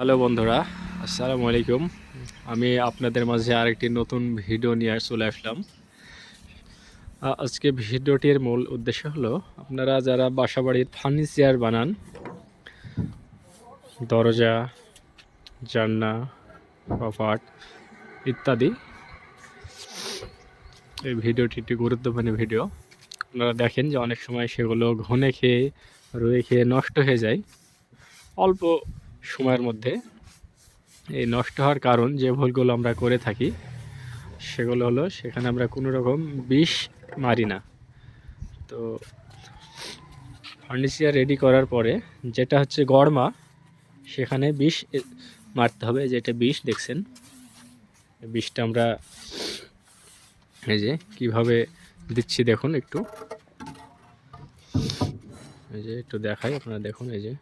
Hello বন্ধুরা, আসসালামু আলাইকুম। আমি আপনাদের মাঝে আরেকটি নতুন ভিডিও নিয়ে চলে আসলাম। আজকে ভিডিওটির মূল উদ্দেশ্য হলো, আপনারা যারা বাসাবাড়ির ফার্নিচার বানান, দরজা, জানলা, কপাট ইত্যাদি, এই ভিডিওটি একটি গুরুত্বপূর্ণ ভিডিও। আপনারা দেখেন যে অনেক সময় সেগুলো ঘুনে খেয়ে রয়ে খেয়ে নষ্ট হয়ে যায় অল্প সময়ের মধ্যে। এই নষ্ট হওয়ার কারণ যে ভুলগুলো আমরা করে থাকি সেগুলো হলো, সেখানে আমরা কোনো রকম বিষ মারি না। তো ফার্নিচার রেডি করার পরে যেটা হচ্ছে গড়মা, সেখানে বিষ মারতে হবে। যেটা বিষ দেখছেন, বিষটা আমরা এই যে কীভাবে দিচ্ছি দেখুন, একটু এই যে একটু দেখাই, আপনারা দেখুন। এই যে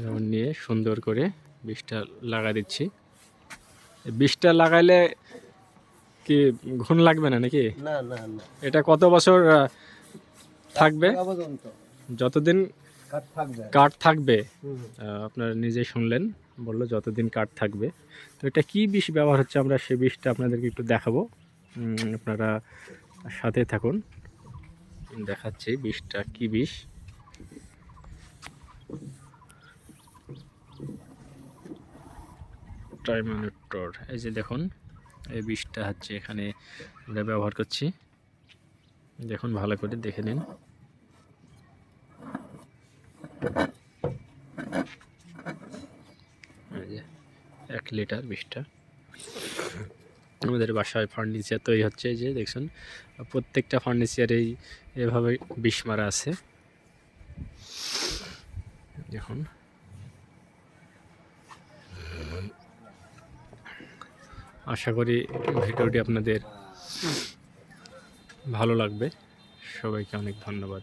যেমন নিয়ে সুন্দর করে বিষটা লাগা দিচ্ছি। বিষটা লাগাইলে কি ঘুণ লাগবে না নাকি? না না না, এটা কত বছর থাকবে? যতদিন কাঠ থাকবে। আপনারা নিজে শুনলেন, বললো যতদিন কাঠ থাকবে। তো এটা কি বিষ ব্যবহার হচ্ছে, আমরা সে বিষটা আপনাদেরকে একটু দেখাবো। আপনারা সাথে থাকুন, দেখাচ্ছি বিষটা কি বিষ। ট্রাইমানেটর, এই যে দেখুন, এই বিষটা হচ্ছে এখানে আমরা ব্যবহার করছি। দেখুন, ভালো করে দেখে নিন। এই যে 1 লিটার বিষটা আমাদের বাসায় ফার্নিচার তৈরি হচ্ছে। এই যে দেখছেন, প্রত্যেকটা ফার্নিচারেই এভাবে বিষ মারা আছে। দেখুন, আশা করি ভিডিওটি আপনাদের ভালো লাগবে। সবাইকে অনেক ধন্যবাদ।